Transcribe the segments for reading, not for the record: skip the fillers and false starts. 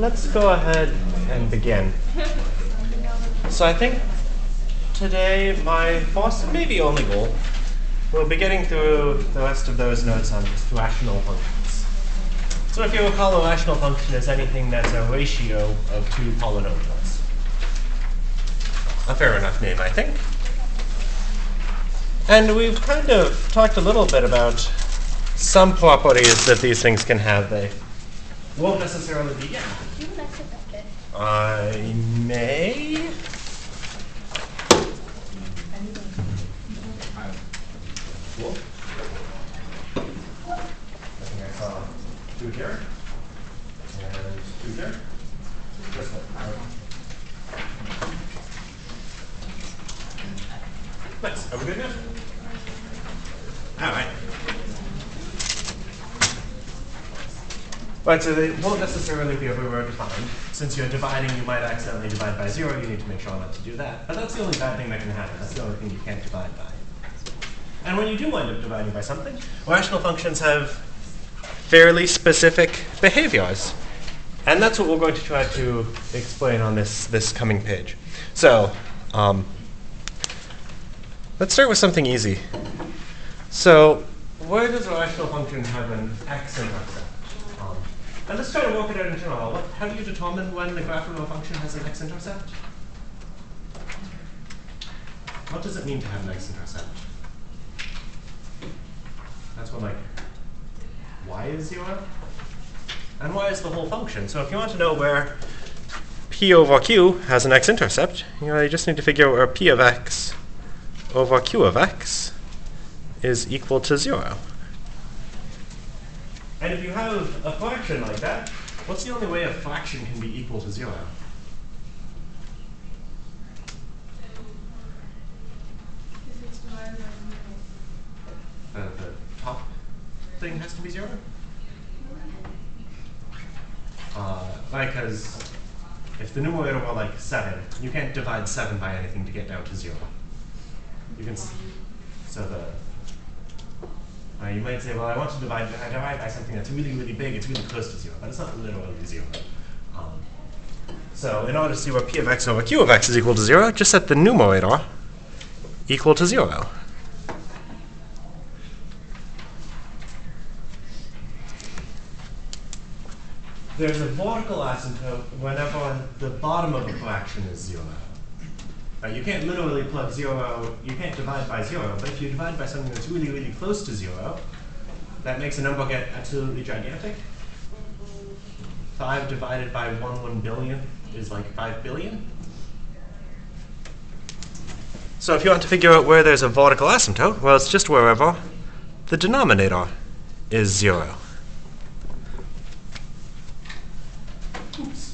let's go ahead and begin. So I think today my first, maybe only goal, we'll be getting through the rest of those notes on just rational functions. So if you recall, a rational function is anything that's a ratio of two polynomials. A fair enough name, I think. And we've kind of talked a little bit about some properties that these things can have. They won't necessarily be. Yeah. Do you have an extra bucket? I may. Cool. I think I saw two here and two there. This one. Nice. Are we good now? All right. Right, so they won't necessarily be everywhere defined. Since you're dividing, you might accidentally divide by 0. You need to make sure not to do that. But that's the only bad thing that can happen. That's the only thing you can't divide by. And when you do wind up dividing by something, rational functions have fairly specific behaviors. And that's what we're going to try to explain on this coming page. So let's start with something easy. So where does a rational function have an x-intercept? And let's try to work it out in general. How do you determine when the graph of a function has an x-intercept? What does it mean to have an x-intercept? That's when, like, y is 0, and y is the whole function. So if you want to know where p over q has an x-intercept, you just need to figure out where p of x over q of x is equal to 0. And if you have a fraction like that, what's the only way a fraction can be equal to 0? If it's divided by 0. The top thing has to be 0? Because if the numerator were like 7, you can't divide 7 by anything to get down to 0. You can see. So you might say, well, I want to divide by something that's really, really big. It's really close to 0, but it's not literally 0. So in order to see where p of x over q of x is equal to 0, just set the numerator equal to 0. There's a vertical asymptote whenever the bottom of a fraction is 0. You can't literally plug 0, you can't divide by 0, but if you divide by something that's really, really close to 0, that makes a number get absolutely gigantic. 5 divided by 1 billion is like 5 billion. So if you want to figure out where there's a vertical asymptote, well, it's just wherever the denominator is 0. Oops.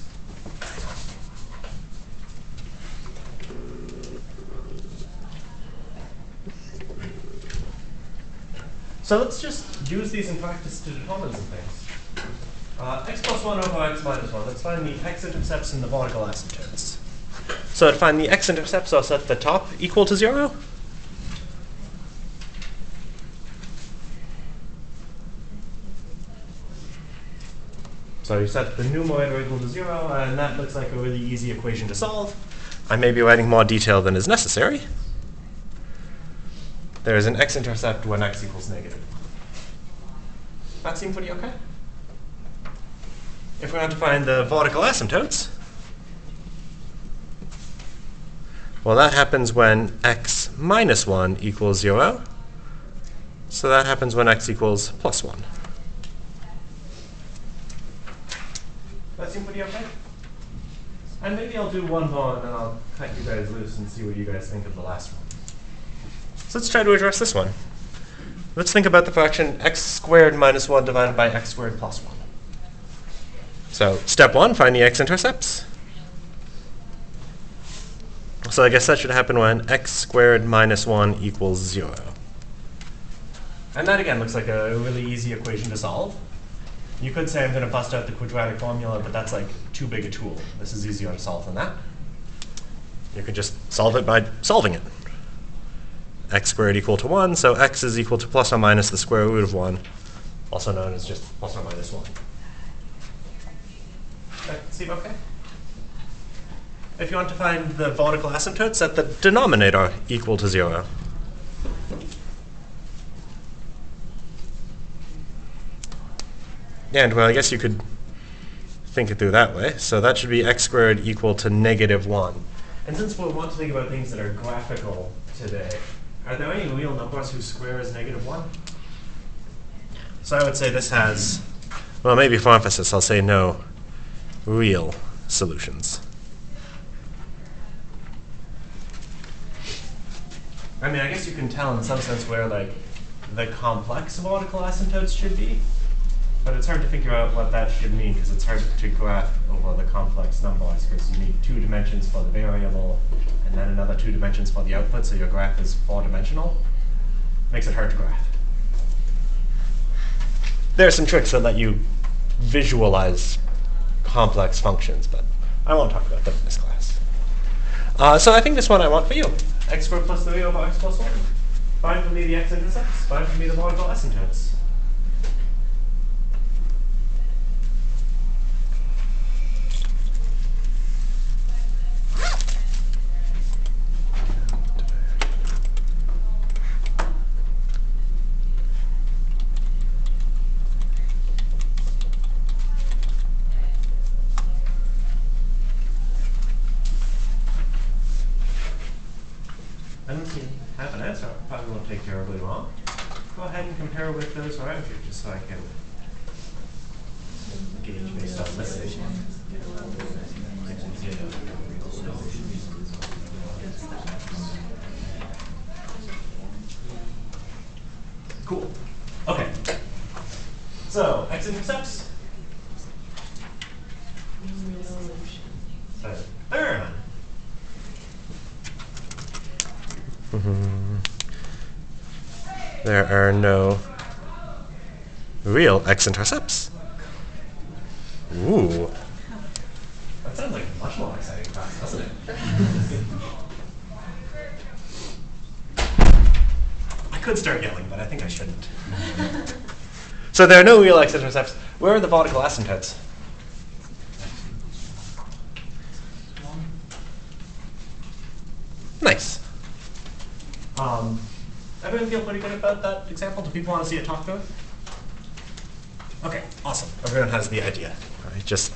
So let's just use these in practice to determine some things. X plus 1 over x minus 1. Let's find the x-intercepts and the vertical asymptotes. So to find the x-intercepts, I'll set the top equal to 0. So you set the numerator equal to 0, and that looks like a really easy equation to solve. I may be writing more detail than is necessary. There is an x-intercept when x equals negative. That seem pretty okay? If we want to find the vertical asymptotes, well, that happens when x minus 1 equals 0. So that happens when x equals plus 1. That seem pretty okay? And maybe I'll do one more, and then I'll cut you guys loose and see what you guys think of the last one. So let's try to address this one. Let's think about the fraction x squared minus 1 divided by x squared plus 1. So step 1, find the x-intercepts. So I guess that should happen when x squared minus 1 equals 0. And that, again, looks like a really easy equation to solve. You could say I'm going to bust out the quadratic formula, but that's like too big a tool. This is easier to solve than that. You could just solve it by solving it. X squared equal to 1, so x is equal to plus or minus the square root of 1, also known as just plus or minus 1. That's Seem okay? If you want to find the vortical asymptote, set the denominator equal to 0. And, well, I guess you could think it through that way. So that should be x squared equal to -1. And since we want to think about things that are graphical today, are there any real numbers whose square is -1? So I would say this has, well, maybe for emphasis, I'll say no real solutions. I mean, I guess you can tell in some sense where, like, the complex vortical asymptotes should be, but it's hard to figure out what that should mean because it's hard to graph over the complex numbers because you need 2 dimensions for the variable and then another 2 dimensions for the output, so your graph is 4-dimensional. Makes it hard to graph. There are some tricks that let you visualize complex functions, but I won't talk about them in this class. So I think this one I want for you. X squared plus 3 over x plus 1. Find for me the x-intercepts. Find for me the vortical asymptotes. I don't see have an answer. Probably won't take terribly long. Go ahead and compare with those around you, just so I can gauge based on this. Cool. Okay. So x-intercepts. There. There are no real x-intercepts. Ooh. That sounds like a much more exciting class, doesn't it? I could start yelling, but I think I shouldn't. So there are no real x-intercepts. Where are the vortical asymptotes? Nice. Everyone feel pretty good about that example? Do people want to see it talked through? Okay, awesome. Everyone has the idea. All right, just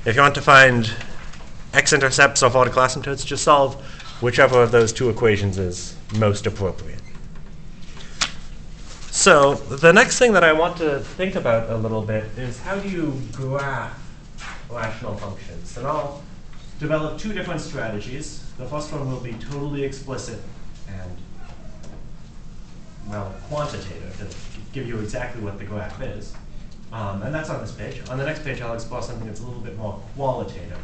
if you want to find x-intercepts or vortical asymptotes, just solve whichever of those 2 equations is most appropriate. So the next thing that I want to think about a little bit is how do you graph rational functions? And I'll develop 2 different strategies. The first one will be totally explicit and, well, quantitative to give you exactly what the graph is. And that's on this page. On the next page, I'll explore something that's a little bit more qualitative.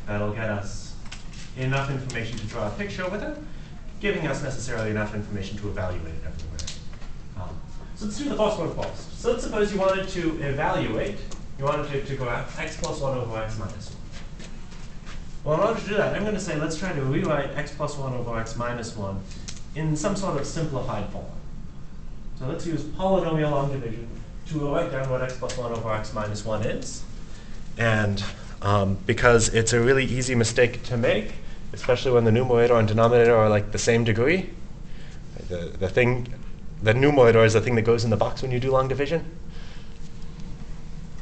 That'll get us enough information to draw a picture without giving us necessarily enough information to evaluate it everywhere. So let's do the first one first. So let's suppose you wanted to evaluate, you wanted to graph x plus 1 over x minus 1. Well, in order to do that, I'm going to say let's try to rewrite x plus 1 over x minus 1 in some sort of simplified form. So let's use polynomial long division to write down what x plus 1 over x minus 1 is. And because it's a really easy mistake to make, especially when the numerator and denominator are like the same degree, the numerator is the thing that goes in the box when you do long division.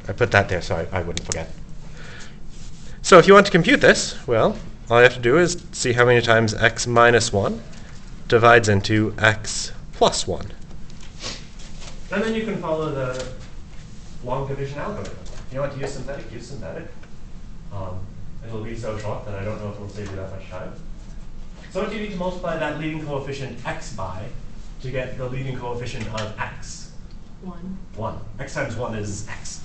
I put that there so I wouldn't forget. So if you want to compute this, well, all you have to do is see how many times x minus 1 divides into x plus 1. And then you can follow the long division algorithm. If you want to use synthetic, use synthetic. It'll be so short that I don't know if it'll save you that much time. So what do you need to multiply that leading coefficient x by to get the leading coefficient of x? 1. 1. X times 1 is x.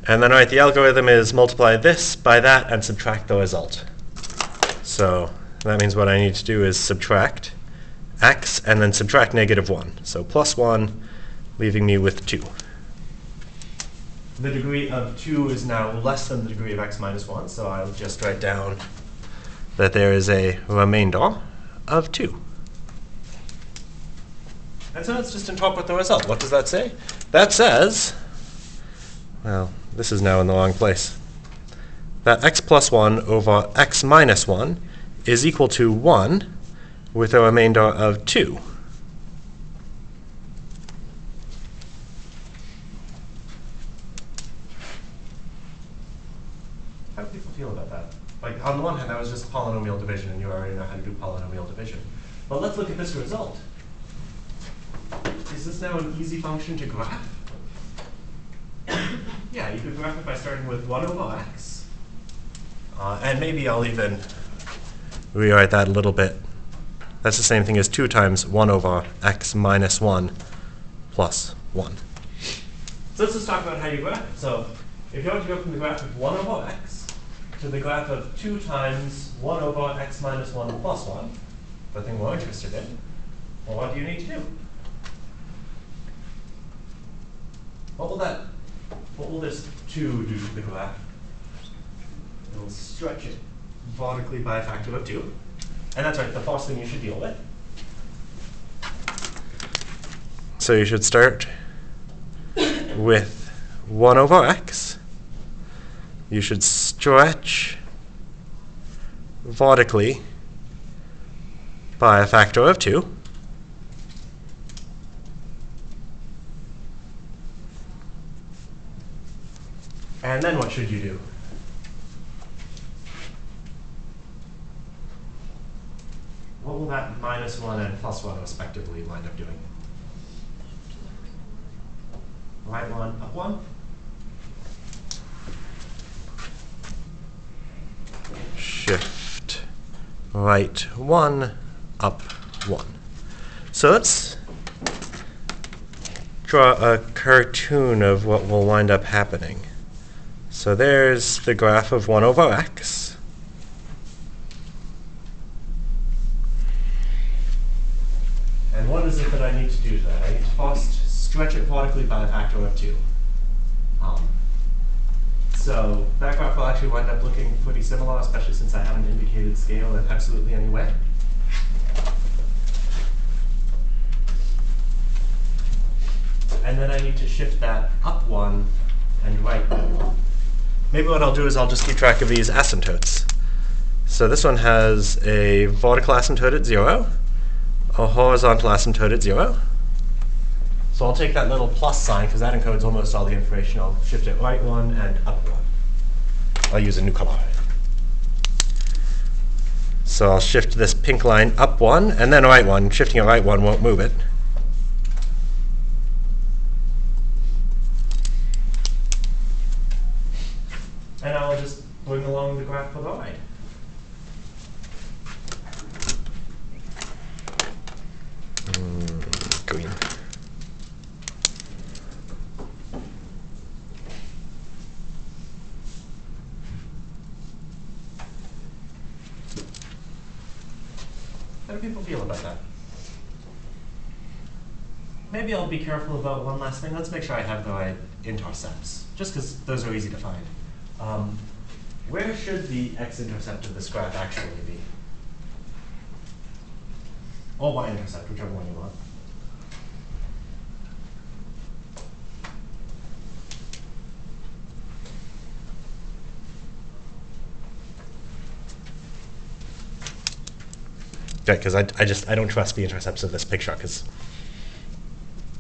And then, all right, the algorithm is multiply this by that and subtract the result. So that means what I need to do is subtract x and then subtract -1. So plus 1, leaving me with 2. The degree of 2 is now less than the degree of x minus 1, so I'll just write down that there is a remainder of 2. And so let's just interpret the result. What does that say? That says, well, this is now in the wrong place, that x plus 1 over x minus 1 is equal to 1 with a remainder of 2. How do people feel about that? Like, on the one hand, that was just polynomial division, and you already know how to do polynomial division. But let's look at this result. Is this now an easy function to graph? Yeah, you could graph it by starting with 1 over x. And maybe I'll even rewrite that a little bit. That's the same thing as 2 times 1 over x minus 1 plus 1. So let's just talk about how you graph it. So if you want to go from the graph of 1 over x to the graph of 2 times 1 over x minus 1 plus 1, the thing we're interested in, well, what do you need to do? What will this 2 do to the graph? It will stretch it vertically by a factor of 2. And that's right, the first thing you should deal with. So you should start with 1 over x. You should stretch vertically by a factor of 2. And then what should you do? What will that minus 1 and plus 1 respectively wind up doing? Right 1, up 1? Shift right 1, up 1. So let's draw a cartoon of what will wind up happening. So there's the graph of 1 over x. And what is it that I need to do to that? I need to first stretch it vertically by a factor of 2. So that graph will actually wind up looking pretty similar, especially since I haven't indicated scale in absolutely any way. And then I need to shift that up 1 and right 1. Maybe what I'll do is I'll just keep track of these asymptotes. So this one has a vertical asymptote at 0, a horizontal asymptote at 0. So I'll take that little plus sign, because that encodes almost all the information. I'll shift it right 1 and up 1. I'll use a new color. So I'll shift this pink line up 1 and then right 1. Shifting it right 1 won't move it. And I'll just bring along the graph for the right. Green. How do people feel about that? Maybe I'll be careful about one last thing. Let's make sure I have the right intercepts, just because those are easy to find. Where should the x-intercept of this graph actually be? Or y-intercept, whichever one you want. Yeah, because I don't trust the intercepts of this picture because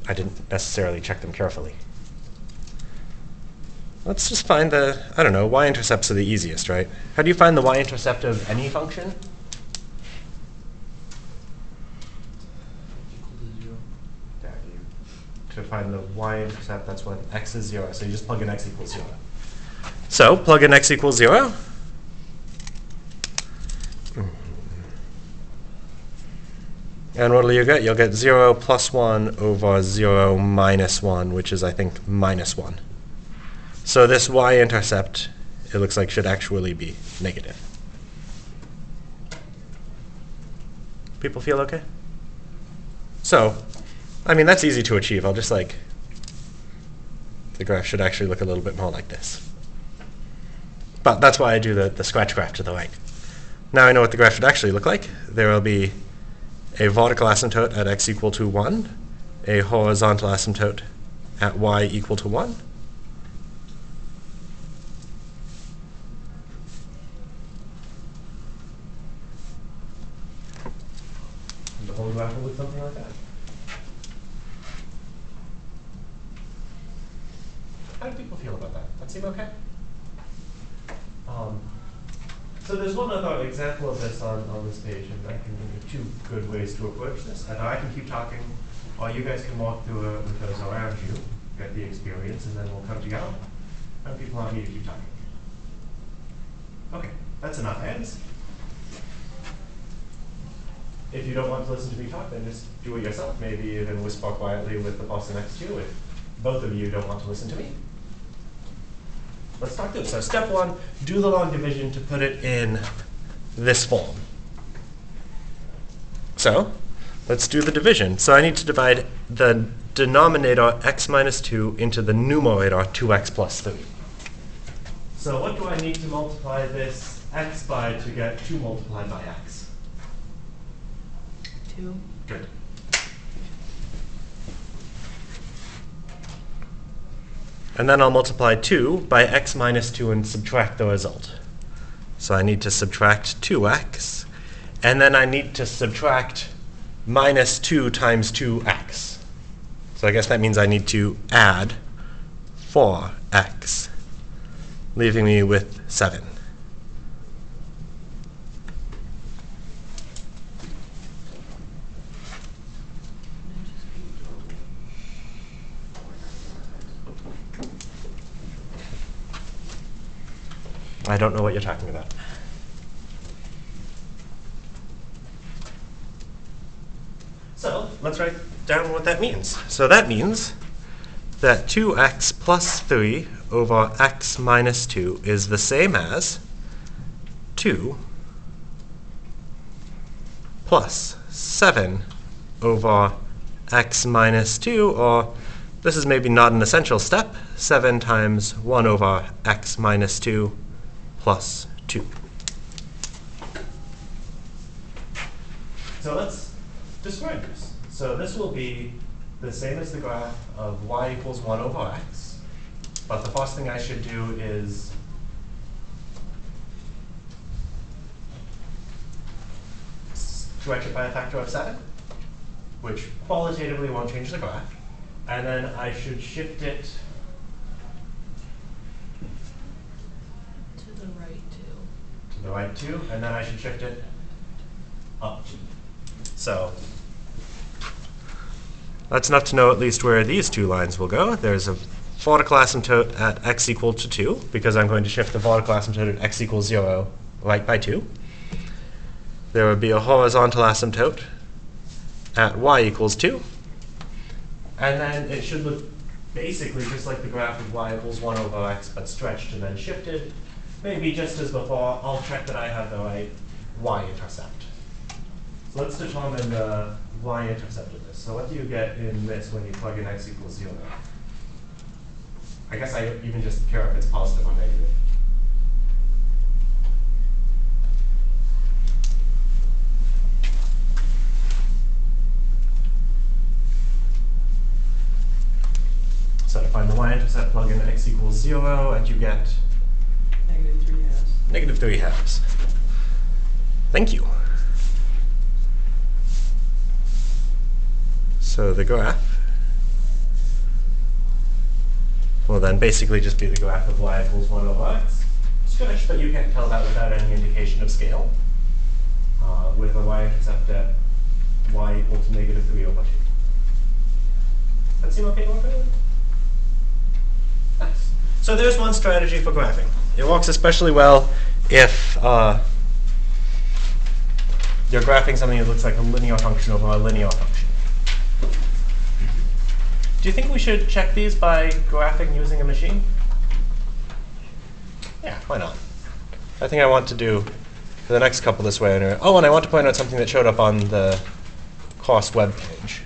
I didn't necessarily check them carefully. Let's just find the, I don't know, y-intercepts are the easiest, right? How do you find the y-intercept of any function? To find the y-intercept, that's when x is 0. So you just plug in x equals 0. So plug in x equals 0. And what will you get? You'll get 0 plus 1 over 0 minus 1, which is, I think, minus 1. So this y-intercept, it looks like, should actually be negative. People feel okay? So, I mean, that's easy to achieve. I'll just the graph should actually look a little bit more like this. But that's why I do the scratch graph to the right. Now I know what the graph should actually look like. There will be a vertical asymptote at x equal to 1, a horizontal asymptote at y equal to 1, grapple with something like that? How do people feel about that? That seem okay? So there's one other example of this on this page, and I can think of two good ways to approach this. Either I can keep talking, or you guys can walk through it with those around you, get the experience, and then we'll come together. How do people want me to keep talking? Okay, that's enough hands. If you don't want to listen to me talk, then just do it yourself. Maybe even whisper quietly with the person next to you if both of you don't want to listen to me. Let's talk through it. So step one, do the long division to put it in this form. So let's do the division. So I need to divide the denominator x minus 2 into the numerator 2x plus 3. So what do I need to multiply this x by to get 2 multiplied by x? 2. Good. And then I'll multiply 2 by x minus 2 and subtract the result. So I need to subtract 2x, and then I need to subtract minus 2 times 2x. So I guess that means I need to add 4x, leaving me with 7. I don't know what you're talking about. So let's write down what that means. So that means that 2x plus 3 over x minus 2 is the same as 2 plus 7 over x minus 2, or this is maybe not an essential step, 7 times 1 over x minus 2 plus 2. So let's describe this. So this will be the same as the graph of y equals 1 over x. But the first thing I should do is stretch it by a factor of 7, which qualitatively won't change the graph. And then I should shift it To the right 2. to the right 2, and then I should shift it up 2. So that's enough to know at least where these two lines will go. There's a vertical asymptote at x equal to 2, because I'm going to shift the vertical asymptote at x equals 0 right by 2. There would be a horizontal asymptote at y equals 2. And then it should look basically just like the graph of y equals 1 over x, but stretched and then shifted. Maybe just as before, I'll check that I have the right y-intercept. So let's determine the y-intercept of this. So what do you get in this when you plug in x equals 0? I guess I even just care if it's positive or negative. So to find the y-intercept, plug in x equals 0, and you get Negative 3 halves. -3/2. Thank you. So the graph will then basically just be the graph of y equals 1 over x. Stretched, but you can't tell that without any indication of scale, with a y-intercept at y equal to -3 over 2. That seem okay to work with? Nice. So there's one strategy for graphing. It works especially well if you're graphing something that looks like a linear function over a linear function. Do you think we should check these by graphing using a machine? Yeah, why not? I think I want to do for the next couple this way. Anyway. Oh, and I want to point out something that showed up on the course web page.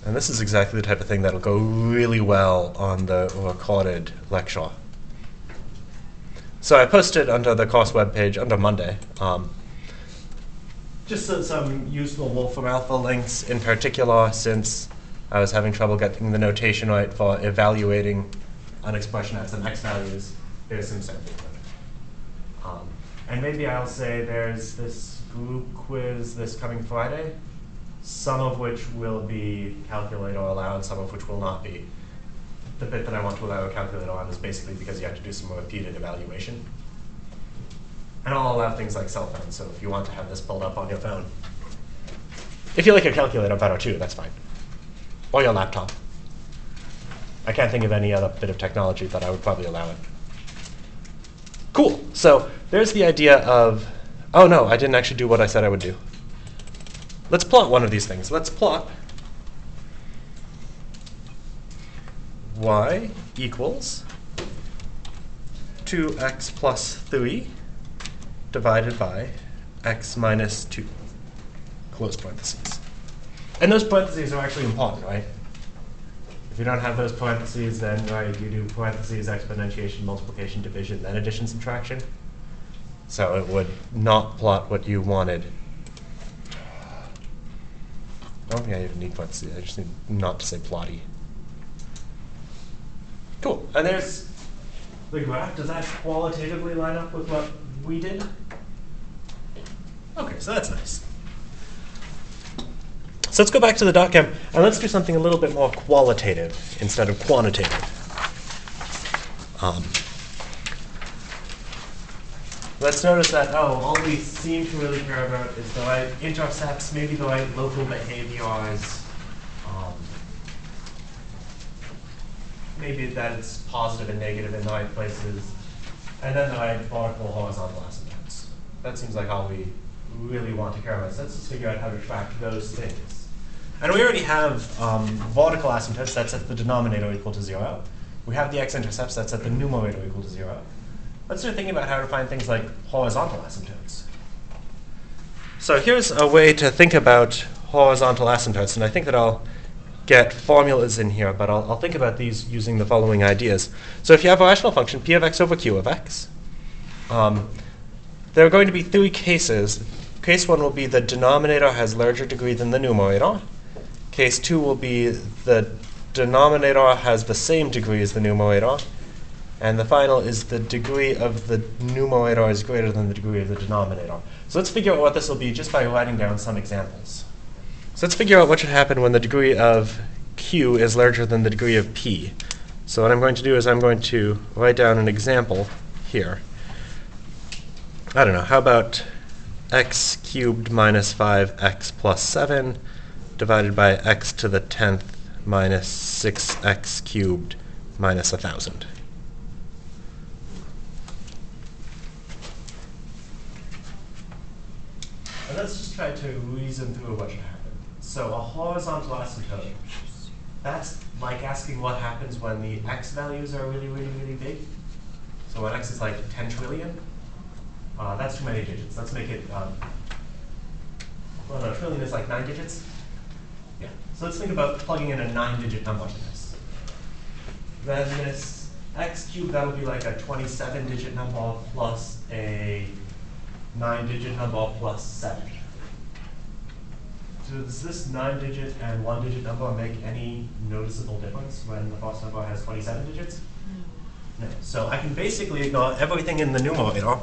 And this is exactly the type of thing that'll go really well on the recorded lecture. So I posted under the course webpage under Monday just some useful Wolfram alpha links in particular, since I was having trouble getting the notation right for evaluating an expression at some x values. There's some sample code. And maybe I'll say there's this group quiz this coming Friday, some of which will be calculator allowed, some of which will not be. The bit that I want to allow a calculator on is basically because you have to do some repeated evaluation. And I'll allow things like cell phones, so if you want to have this pulled up on your phone. If you like your calculator better too, that's fine. Or your laptop. I can't think of any other bit of technology that I would probably allow it. Cool. So there's the idea of, oh no, I didn't actually do what I said I would do. Let's plot one of these things. Let's plot y equals 2x plus 3 divided by x minus 2, close parentheses. And those parentheses are actually important, right? If you don't have those parentheses, then right, you do parentheses, exponentiation, multiplication, division, then addition, subtraction. So it would not plot what you wanted. I don't think I even need parentheses. I just need not to say plotty. Cool. And there's the graph. Does that qualitatively line up with what we did? OK, so that's nice. So let's go back to the .chem, and let's do something a little bit more qualitative instead of quantitative. Let's notice that, all we seem to really care about is the right intercepts, maybe the right local behaviors, maybe that it's positive and negative in the right places, and then the right vertical horizontal asymptotes. That seems like all we really want to care about. So let's just figure out how to track those things. And we already have vertical asymptotes, that's at the denominator equal to 0. We have the x-intercepts, that's at the numerator equal to 0. Let's start thinking about how to find things like horizontal asymptotes. So here's a way to think about horizontal asymptotes, and I think that I'll get formulas in here, but I'll think about these using the following ideas. So if you have a rational function, p of x over q of x, there are going to be 3 cases. Case 1 will be the denominator has larger degree than the numerator. Case 2 will be the denominator has the same degree as the numerator. And the final is the degree of the numerator is greater than the degree of the denominator. So let's figure out what this will be just by writing down some examples. So let's figure out what should happen when the degree of q is larger than the degree of p. So what I'm going to do is I'm going to write down an example here. I don't know, how about x cubed minus 5x plus 7 divided by x to the 10th minus 6x cubed minus 1,000. And let's just try to reason through what should happen. So a horizontal asymptote, that's like asking what happens when the x values are really, really, really big. So when x is like 10 trillion, that's too many digits. Let's make it, well, no, trillion is like 9 digits. Yeah. So let's think about plugging in a 9-digit number to this. Then this x cubed, that'll be like a 27-digit number plus a 9-digit number plus 7. So does this 9-digit and 1-digit number make any noticeable difference when the first number has 27 digits? No. So I can basically ignore everything in the numerator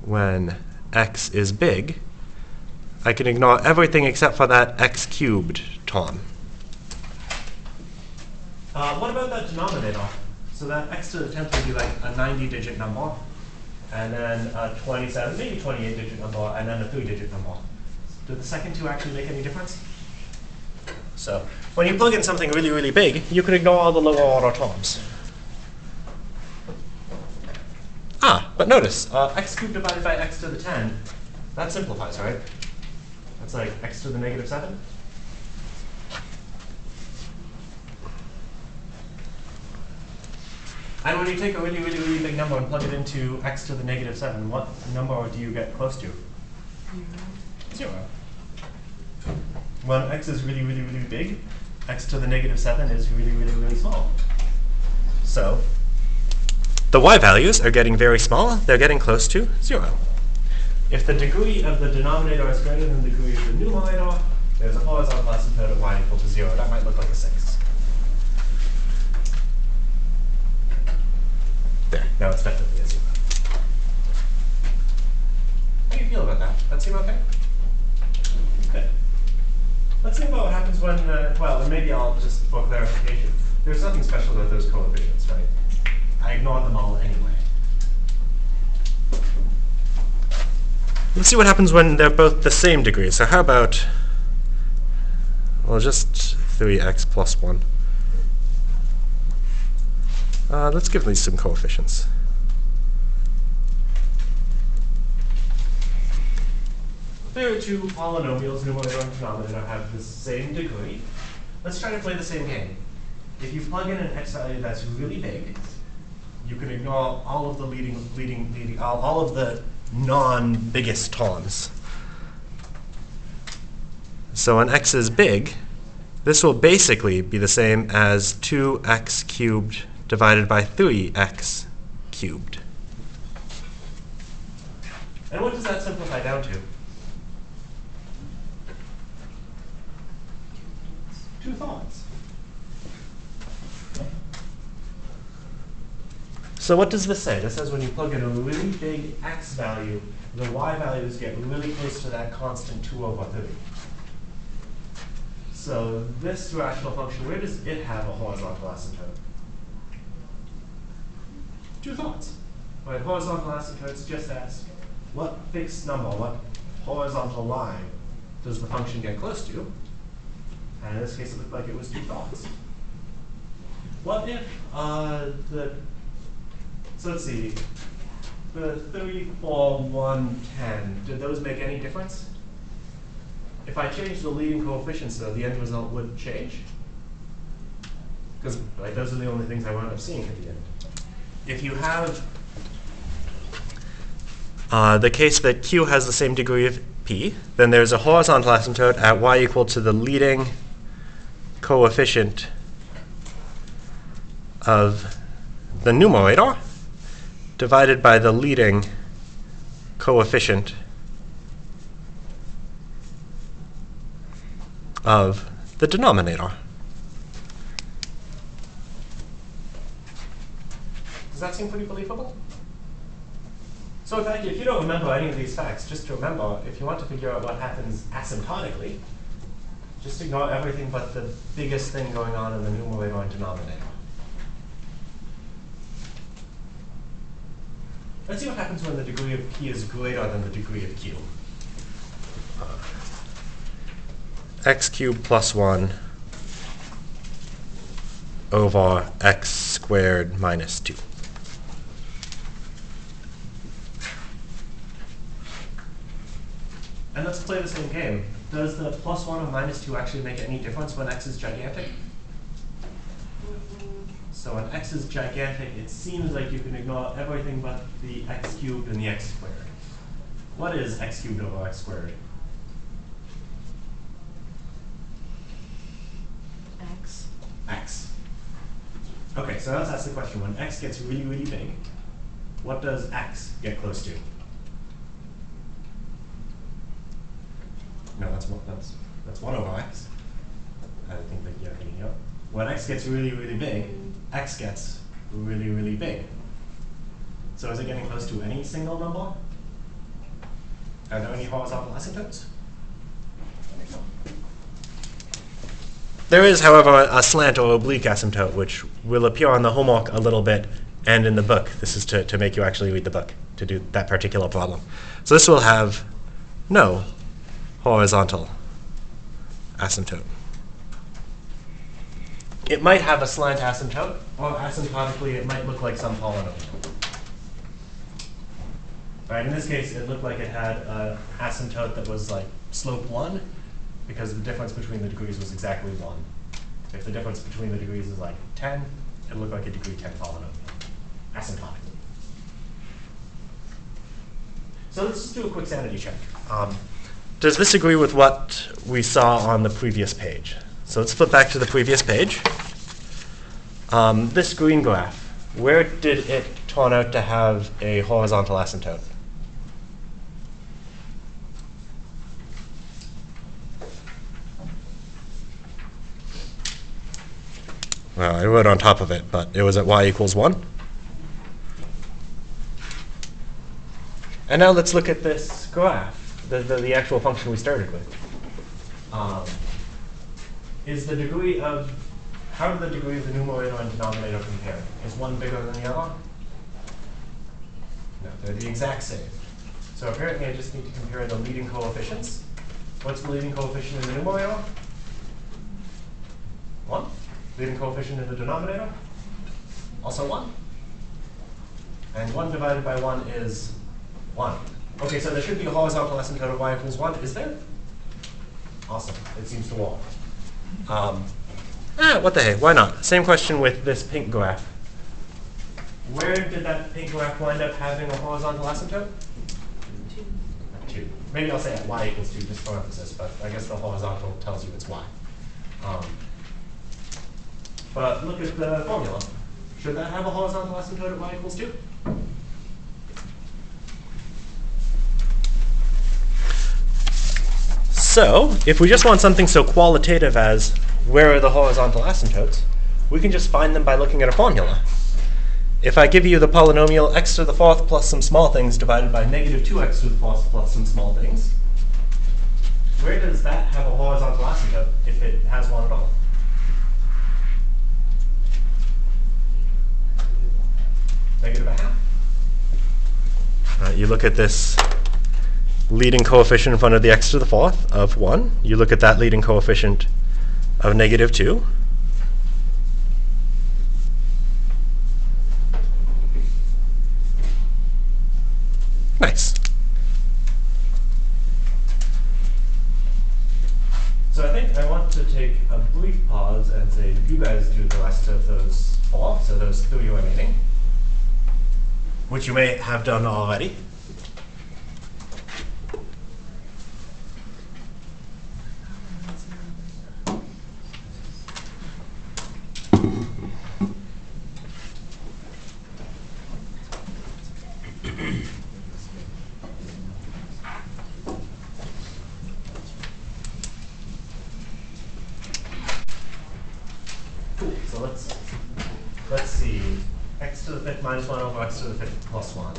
when x is big. I can ignore everything except for that x cubed term. What about that denominator? So that x to the 10th would be like a 90-digit number, and then a 27, maybe 28-digit number, and then a 3-digit number. Do the second two actually make any difference? So when you plug in something really, really big, you can ignore all the lower order terms. But notice, x cubed divided by x to the 10, that simplifies, right? That's like x to the negative 7. And when you take a really, really, really big number and plug it into x to the negative 7, what number do you get close to? 0. When x is really, really, really big, x to the negative 7 is really, really, really small. So the y values are getting very small. They're getting close to 0. If the degree of the denominator is greater than the degree of the numerator, there's a horizontal asymptote at y equal to 0. That might look like a 6. There, now it's definitely a 0. How do you feel about that? That seem okay? Good. Let's think about what happens when, well, and maybe I'll just, for clarification, there's nothing special about those coefficients, right? I ignore them all anyway. Let's see what happens when they're both the same degree. So how about, well, just 3x plus 1. Let's give these some coefficients. There are two polynomials, numerator and denominator, have the same degree. Let's try to play the same game. If you plug in an x value that's really big, you can ignore all of the all of the non-biggest terms. So when x is big, this will basically be the same as 2x cubed divided by 3x cubed. And what does that simplify down to? 2 thoughts. So what does this say? This says when you plug in a really big x value, the y values get really close to that constant 2 over 3. So this rational function, where does it have a horizontal asymptote? 2 thoughts. Right, horizontal asymptotes just ask, what fixed number, what horizontal line does the function get close to? And in this case, it looked like it was 2 thoughts. What if so let's see, the 3, 4, 1, 10, did those make any difference? If I change the leading coefficients, though, the end result would change? Because those are the only things I wound up seeing at the end. If you have the case that q has the same degree of p, then there's a horizontal asymptote at y equal to the leading coefficient of the numerator divided by the leading coefficient of the denominator. Does that seem pretty believable? So in fact, if you don't remember any of these facts, just to remember, if you want to figure out what happens asymptotically, just ignore everything but the biggest thing going on in the numerator and denominator. Let's see what happens when the degree of p is greater than the degree of q. X cubed plus 1 over x squared minus 2. And let's play the same game. Does the plus 1 or minus 2 actually make any difference when x is gigantic? So when x is gigantic, it seems like you can ignore everything but the x cubed and the x squared. What is x cubed over x squared? X. Okay, so let's ask the question. When x gets really, really big, what does x get close to? No, that's 1 over x. I think that you're thinking of. When x gets really, really big, x gets really, really big. So is it getting close to any single number? Are there any horizontal asymptotes? There is, however, a slant or oblique asymptote, which will appear on the homework a little bit and in the book. This is to make you actually read the book to do that particular problem. So this will have no horizontal asymptote. It might have a slant asymptote, or asymptotically it might look like some polynomial. Right, in this case, it looked like it had an asymptote that was like slope 1, because the difference between the degrees was exactly 1. If the difference between the degrees is like 10, it looked like a degree 10 polynomial, asymptotically. So let's just do a quick sanity check. Does this agree with what we saw on the previous page? So let's flip back to the previous page. This green graph, where did it turn out to have a horizontal asymptote? Well, I wrote on top of it, but it was at y equals 1. And now let's look at this graph, the actual function we started with. Is the degree of, how do the degree of the numerator and denominator compare? Is one bigger than the other? No, they're the exact same. So apparently I just need to compare the leading coefficients. What's the leading coefficient in the numerator? 1. Leading coefficient in the denominator? Also 1. And 1 divided by 1 is 1. Okay, so there should be a horizontal asymptote of y equals 1. Is there? Awesome. It seems to work. What the hey? Why not? Same question with this pink graph. Where did that pink graph wind up having a horizontal asymptote? 2. 2. Maybe I'll say at y equals 2 just for emphasis, but I guess the horizontal tells you it's y. But look at the formula. Should that have a horizontal asymptote at y equals 2? So if we just want something so qualitative as where are the horizontal asymptotes, we can just find them by looking at a formula. If I give you the polynomial x to the fourth plus some small things divided by negative 2x to the fourth plus some small things, where does that have a horizontal asymptote if it has one at all? Negative a half. You look at this leading coefficient in front of the x to the fourth of 1. You look at that leading coefficient of negative 2. Nice. So I think I want to take a brief pause and say you guys do the rest of those 4, so those 3 remaining, which you may have done already. Cool. So let's see. X to the fifth minus 1 over x to the fifth plus 1.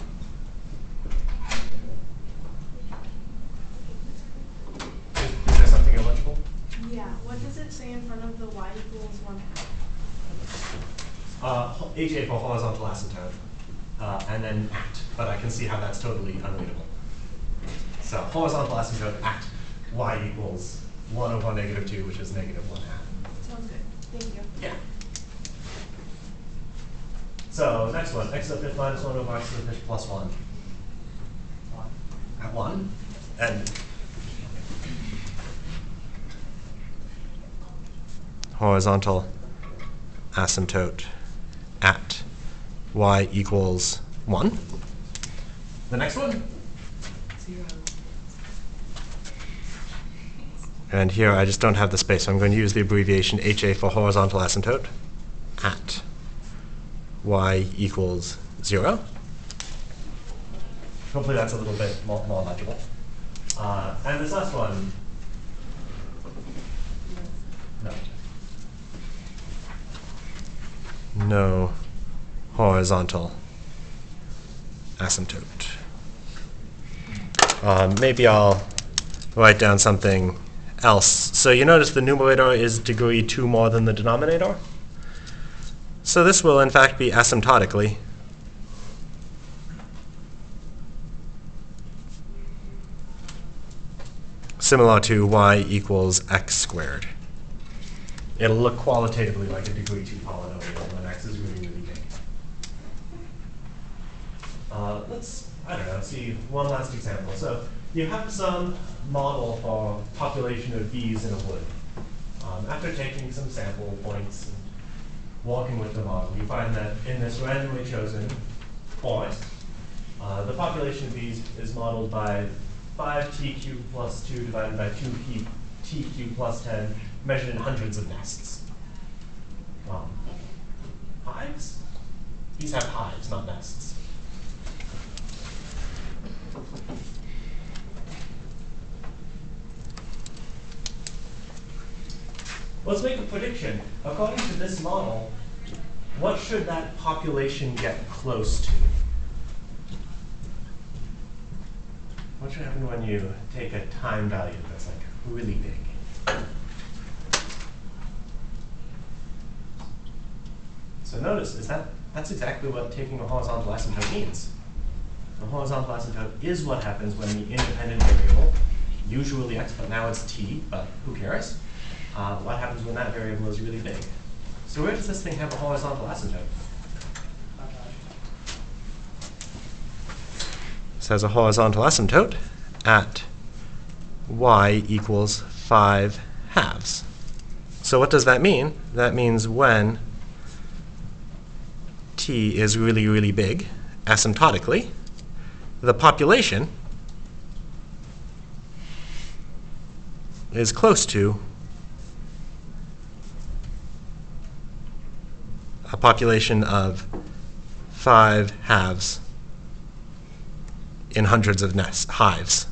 Is there something illegible? Yeah. What does it say in front of the y equals 1/2? HA for horizontal asymptote, and then at. But I can see how that's totally unreadable. So horizontal asymptote at y equals 1 over negative 2, which is negative 1/2. Sounds good. Thank you. Yeah. So next one, x to the fifth minus 1 over x to the fifth plus 1. At 1. And horizontal asymptote at y equals 1. The next one? 0. And here I just don't have the space, so I'm going to use the abbreviation HA for horizontal asymptote at y equals 0. Hopefully that's a little bit more legible. And this last one, no horizontal asymptote. Maybe I'll write down something else. So you notice the numerator is degree 2 more than the denominator. So this will in fact be asymptotically similar to y equals x squared. It'll look qualitatively like a degree 2 polynomial when x is really, really big. Let's, I don't know, see one last example. So you have some model for population of bees in a wood. After taking some sample points and walking with the model, you find that in this randomly chosen forest, the population of bees is modeled by 5t cubed plus 2 divided by 2t cubed plus 10, measured in hundreds of nests. Hives? Bees have hives, not nests. Let's make a prediction. According to this model, what should that population get close to? What should happen when you take a time value that's like really big? So notice, that's exactly what taking a horizontal asymptote means. The horizontal asymptote is what happens when the independent variable, usually x, but now it's t, but who cares? What happens when that variable is really big? So where does this thing have a horizontal asymptote? This has a horizontal asymptote at y equals 5/2. So what does that mean? That means when t is really, really big, asymptotically, the population is close to a population of 5/2 in hundreds of hives.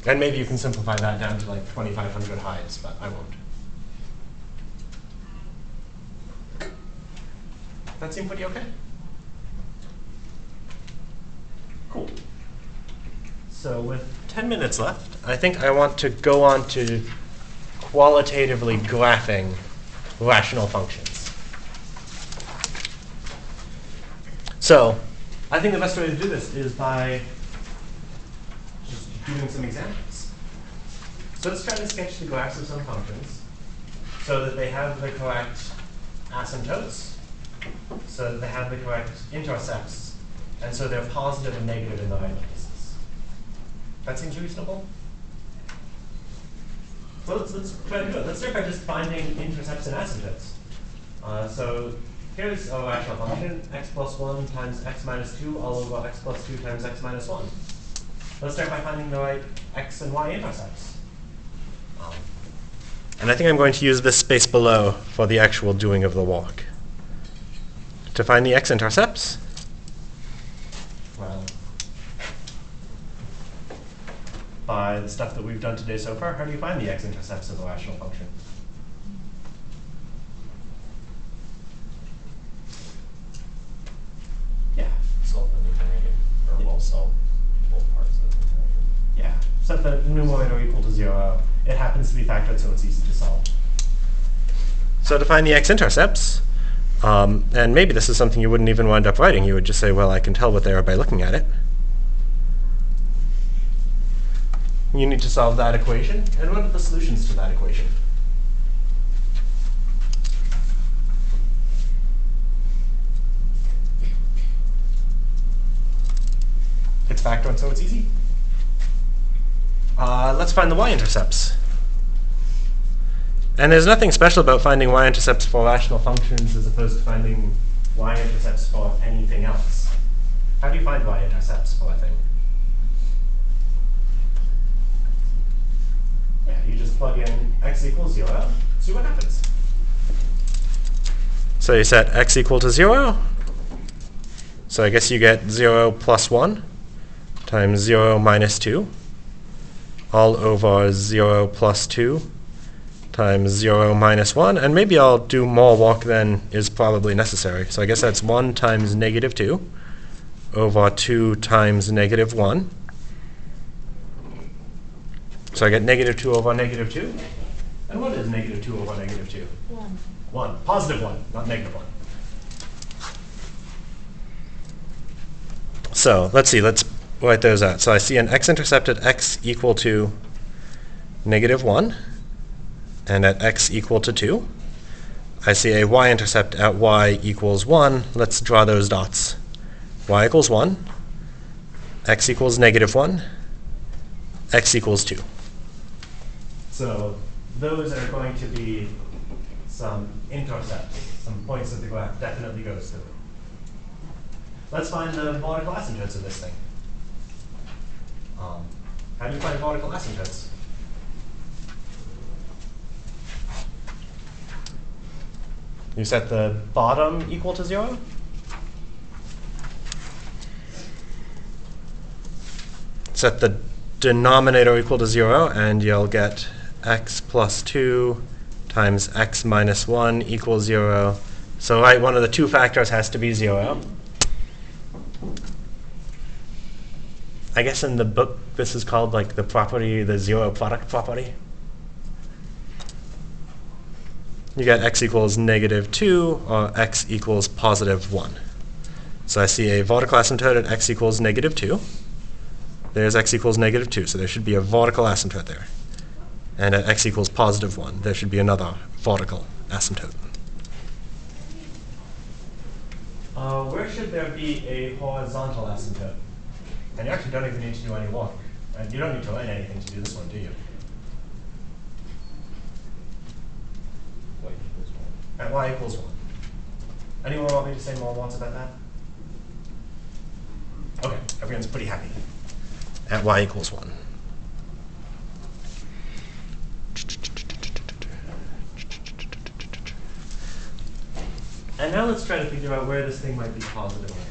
And maybe you can simplify that down to like 2,500 hives, but I won't. That seem pretty okay? Cool. So with 10 minutes left, I think I want to go on to qualitatively graphing rational functions. So I think the best way to do this is by just doing some examples. So let's try to sketch the graphs of some functions so that they have the correct asymptotes, so that they have the correct intercepts, and so they're positive and negative in the right places. That seems reasonable? So let's try to do it. Let's start by just finding intercepts and asymptotes. So here's a rational function, x plus 1 times x minus 2 all over x plus 2 times x minus 1. Let's start by finding the right x and y intercepts. And I think I'm going to use this space below for the actual doing of the walk. To find the x-intercepts, well, by the stuff that we've done today so far, how do you find the x-intercepts of a rational function? Yeah. Solve the numerator, or we'll solve both parts of the function. Yeah. Set the numerator equal to 0. It happens to be factored, so it's easy to solve. So to find the x-intercepts, and maybe this is something you wouldn't even wind up writing. You would just say, well, I can tell what they are by looking at it. You need to solve that equation. And what are the solutions to that equation? It's factored, so it's easy. Let's find the y-intercepts. And there's nothing special about finding y-intercepts for rational functions as opposed to finding y-intercepts for anything else. How do you find y-intercepts for a thing? Yeah, you just plug in x equals 0, see what happens. So you set x equal to 0. So I guess you get 0 plus 1 times 0 minus 2 all over 0 plus 2 times 0 minus 1, and maybe I'll do more walk than is probably necessary. So I guess that's 1 times negative 2 over 2 times negative 1. So I get negative 2 over negative 2. And what is negative 2 over negative 2? 1. 1. Positive 1, not negative 1. So let's see, let's write those out. So I see an x-intercept at x equal to negative 1. And at x equal to 2. I see a y-intercept at y equals 1. Let's draw those dots. Y equals 1, x equals negative 1, x equals 2. So those are going to be some intercepts, some points that the graph definitely goes through. Let's find the vertical asymptotes of this thing. How do you find vertical asymptotes? You set the bottom equal to 0. Set the denominator equal to 0, and you'll get x plus 2 times x minus 1 equals 0. So right, one of the two factors has to be 0. I guess in the book this is called like the property, the zero product property. You get x equals negative 2 or x equals positive 1. So I see a vertical asymptote at x equals negative 2. There's x equals negative 2, so there should be a vertical asymptote there. And at x equals positive 1, there should be another vertical asymptote. Where should there be a horizontal asymptote? And you actually don't even need to do any work. Right? You don't need to learn anything to do this one, do you? At y equals 1. Anyone want me to say more words about that? Okay, everyone's pretty happy. At y equals 1. And now let's try to figure out where this thing might be positive or negative.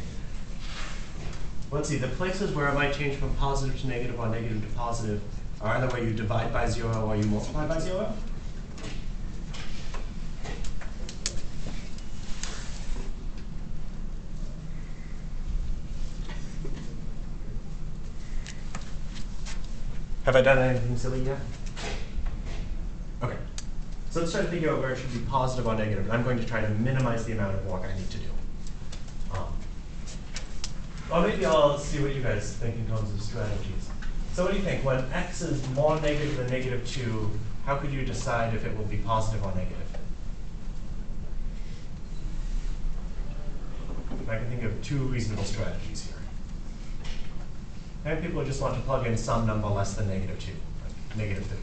Let's see, the places where it might change from positive to negative or negative to positive are either where you divide by 0 or you multiply by 0. Have I done anything silly yet? Okay. So let's try to figure out where it should be positive or negative. And I'm going to try to minimize the amount of work I need to do. Or maybe I'll see what you guys think in terms of strategies. So what do you think? When x is more negative than negative 2, how could you decide if it will be positive or negative? I can think of two reasonable strategies here. And people just want to plug in some number less than negative 2, like negative 3.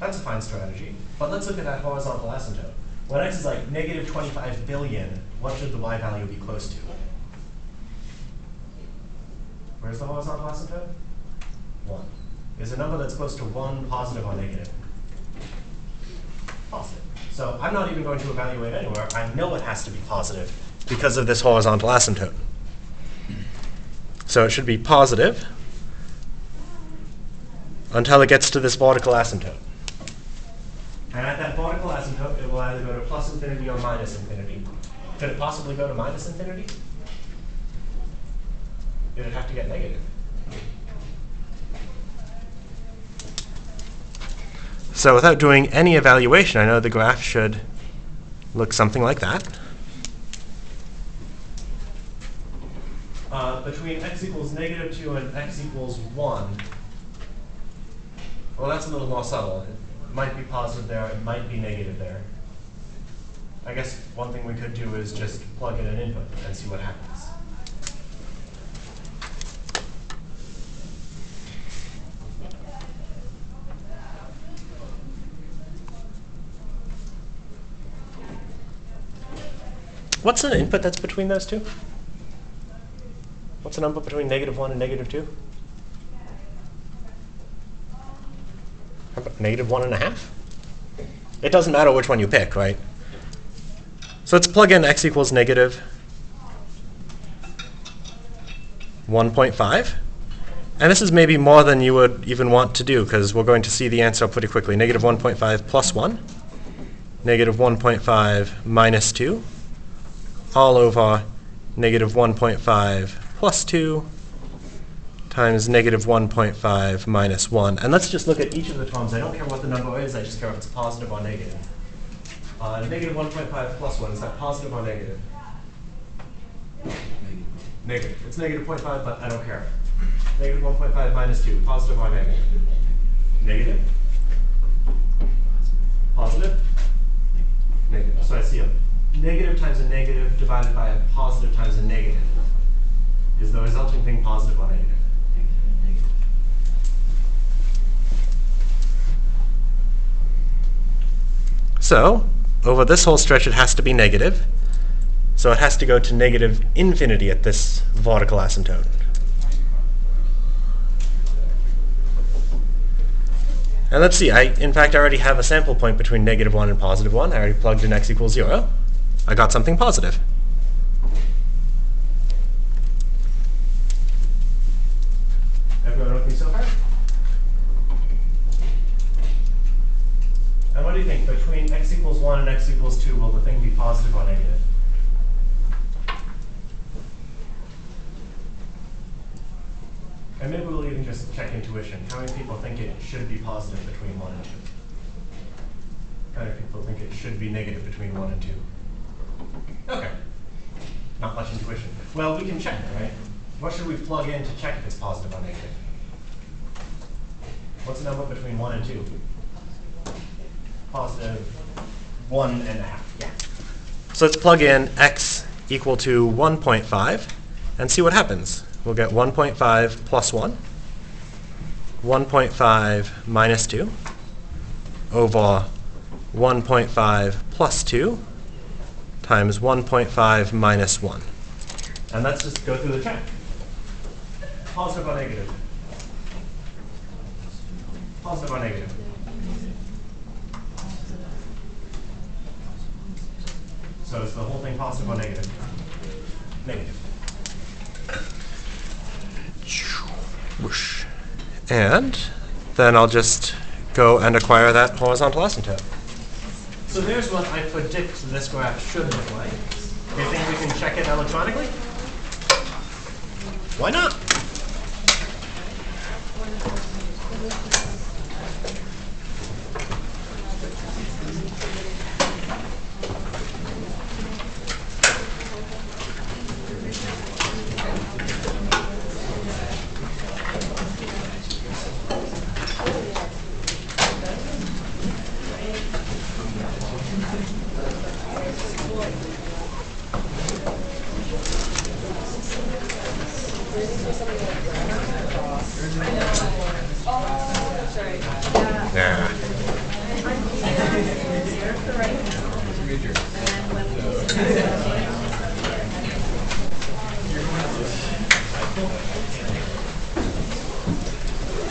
That's a fine strategy. But let's look at that horizontal asymptote. When x is like negative 25 billion, what should the y value be close to? Where's the horizontal asymptote? 1. Is a number that's close to 1 positive or negative? Positive. So I'm not even going to evaluate anywhere. I know it has to be positive because of this horizontal asymptote. So it should be positive until it gets to this vertical asymptote. And at that vertical asymptote, it will either go to plus infinity or minus infinity. Could it possibly go to minus infinity? Did it have to get negative? So without doing any evaluation, I know the graph should look something like that. Between x equals negative 2 and x equals 1, well, that's a little more subtle. It might be positive there, it might be negative there. I guess one thing we could do is just plug in an input and see what happens. What's an input that's between those two? What's a number between negative 1 and negative 2? How about negative 1.5? It doesn't matter which one you pick, right? So let's plug in x equals negative 1.5. And this is maybe more than you would even want to do, because we're going to see the answer pretty quickly. Negative 1.5 plus 1. Negative 1.5 minus 2. All over negative 1.5 plus 2 times negative 1.5 minus 1. And let's just look at each of the terms. I don't care what the number is. I just care if it's positive or negative. Negative 1.5 plus 1, is that positive or negative? Negative. It's negative 0.5, but I don't care. Negative 1.5 minus 2, positive or negative? Negative? Positive? Negative. So I see a negative times a negative divided by a positive times a negative. Is the resulting thing positive or negative? Negative. So, over this whole stretch it has to be negative. So it has to go to negative infinity at this vertical asymptote. And let's see, in fact I already have a sample point between negative 1 and positive 1. I already plugged in x equals 0. I got something positive. Everyone with me so far? think? Between x equals 1 and x equals 2, will the thing be positive or negative? And maybe we'll even just check intuition. How many people think it should be positive between 1 and 2? How many people think it should be negative between 1 and 2? Okay. Not much intuition. Well, we can check, right? What should we plug in to check if it's positive or negative? What's the number between 1 and 2? Positive 1.5. Yeah. So let's plug in x equal to 1.5 and see what happens. We'll get 1.5 plus 1, 1.5 minus 2, over 1.5 plus 2 times 1.5 minus 1. And let's just go through the check. Positive or negative? Positive or negative? So is the whole thing positive or negative? Negative. Whoosh. And then I'll just go and acquire that horizontal asymptote. So there's what I predict this graph should look like. Do you think we can check it electronically? Why not?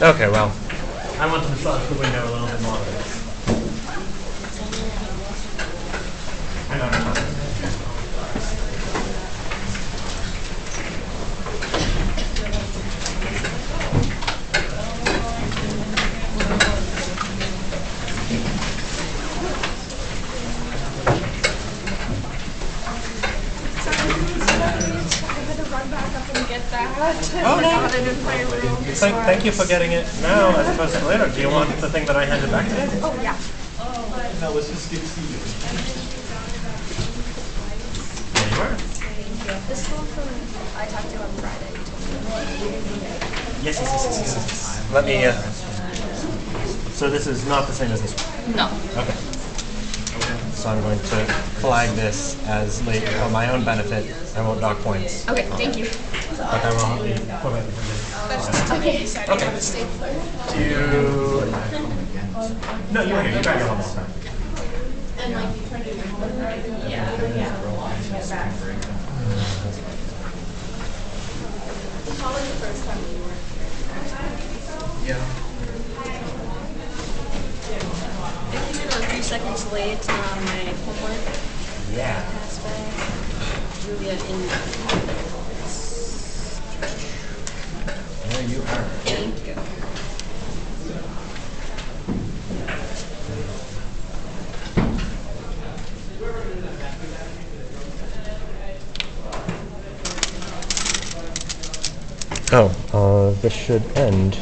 Okay, well, I want to massage the window a little bit more. I'm out of time. Oh, no. Thank you for getting it now as opposed to later. Do you want the thing that I handed back today? Oh, yeah. No, let's just skip Steven. There you are. This one from I talked to on Friday. Yes. Let me, so this is not the same as this one? No. Okay. So I'm going to flag this as late for my own benefit. I won't dock points. Okay, thank you. But I will be formatting for this. Okay. Okay. Do you... No, you were here. You got your homework back. And like you turned in your homework, right? Yeah. Probably the first time we were here. Yeah. If you did a 3 seconds late on my homework, Yeah. pass by Julia in. There you are. Thank you. Oh, this should end